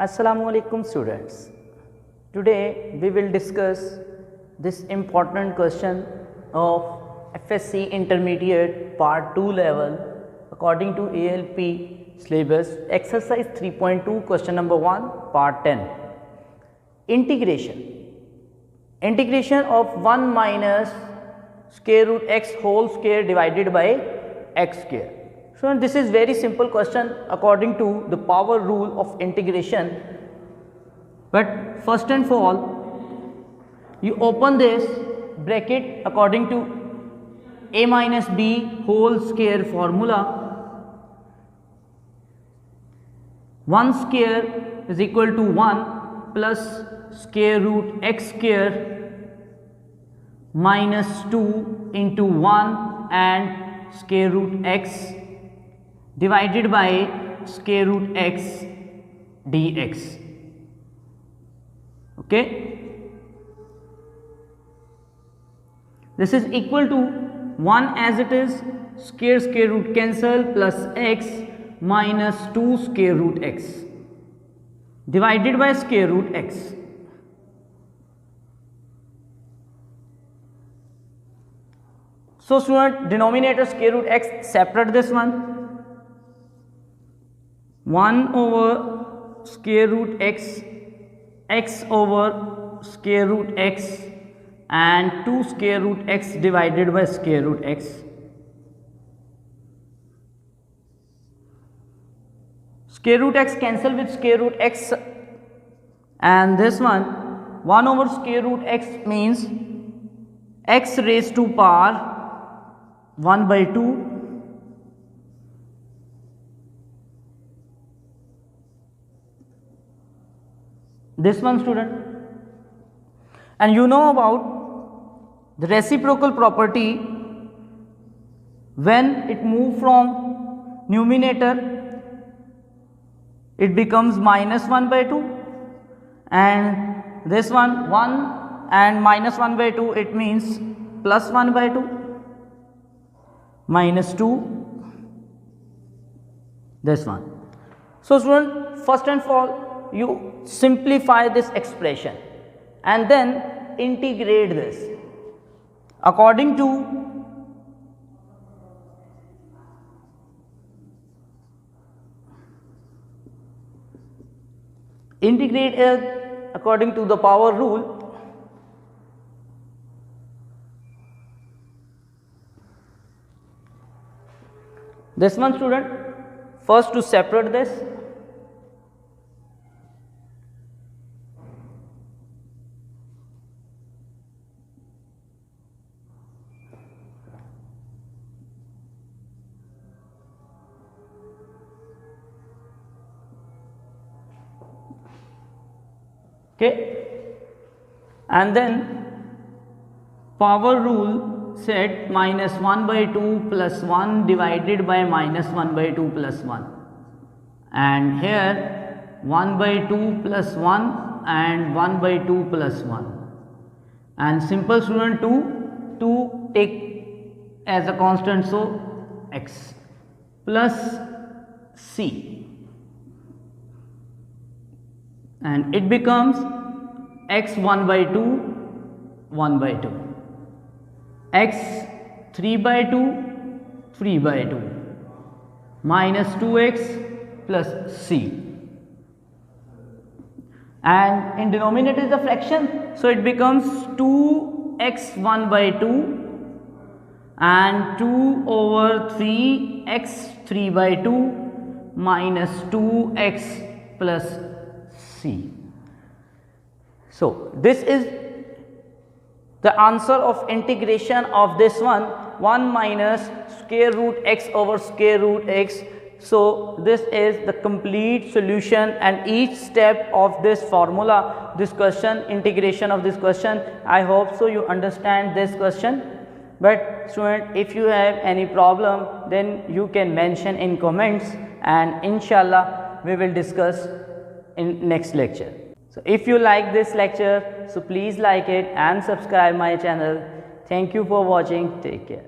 Assalamu alaikum students. Today we will discuss this important question of FSC Intermediate Part 2 level according to ALP syllabus exercise 3.2 question number 1 part 10. Integration of 1 minus square root x whole square divided by x square. So this is very simple question according to the power rule of integration, but first and for all you open this bracket according to a minus b whole square formula. 1 square is equal to 1 plus square root x square minus 2 into 1 and square root x divided by square root x dx. Okay, this is equal to 1 as it is, square root cancel, plus x minus 2 square root x divided by square root x. So student, denominator square root x, separate this one. 1 over square root x, x over square root x and 2 square root x divided by square root x. Square root x cancel with square root x, and this one 1 over square root x means x raised to power 1 by 2 this one student. And you know about the reciprocal property, when it move from numerator it becomes minus 1 by 2, and this one 1 and minus 1 by 2 it means plus 1 by 2 minus 2 this one. So student, first and foremost you simplify this expression and then integrate this according to according to the power rule. This one student, first to separate this. Okay, and then power rule said minus 1 by 2 plus 1 divided by minus 1 by 2 plus 1, and here 1 by 2 plus 1 and 1 by 2 plus 1, and simple student 2 take as a constant, so x plus c, and it becomes x 1 by 2 1 by 2, x 3 by 2 3 by 2 minus 2x plus c, and in denominator is a fraction, so it becomes 2x 1 by 2 and 2 over 3 x 3 by 2 minus 2x plus c. So this is the answer of integration of this one, 1 minus square root x over square root x. So this is the complete solution, and each step of this formula, this question, integration of this question, I hope so you understand this question. But student, if you have any problem then you can mention in comments, and inshallah we will discuss in next lecture. So if you like this lecture, so please like it and subscribe my channel. Thank you for watching. Take care.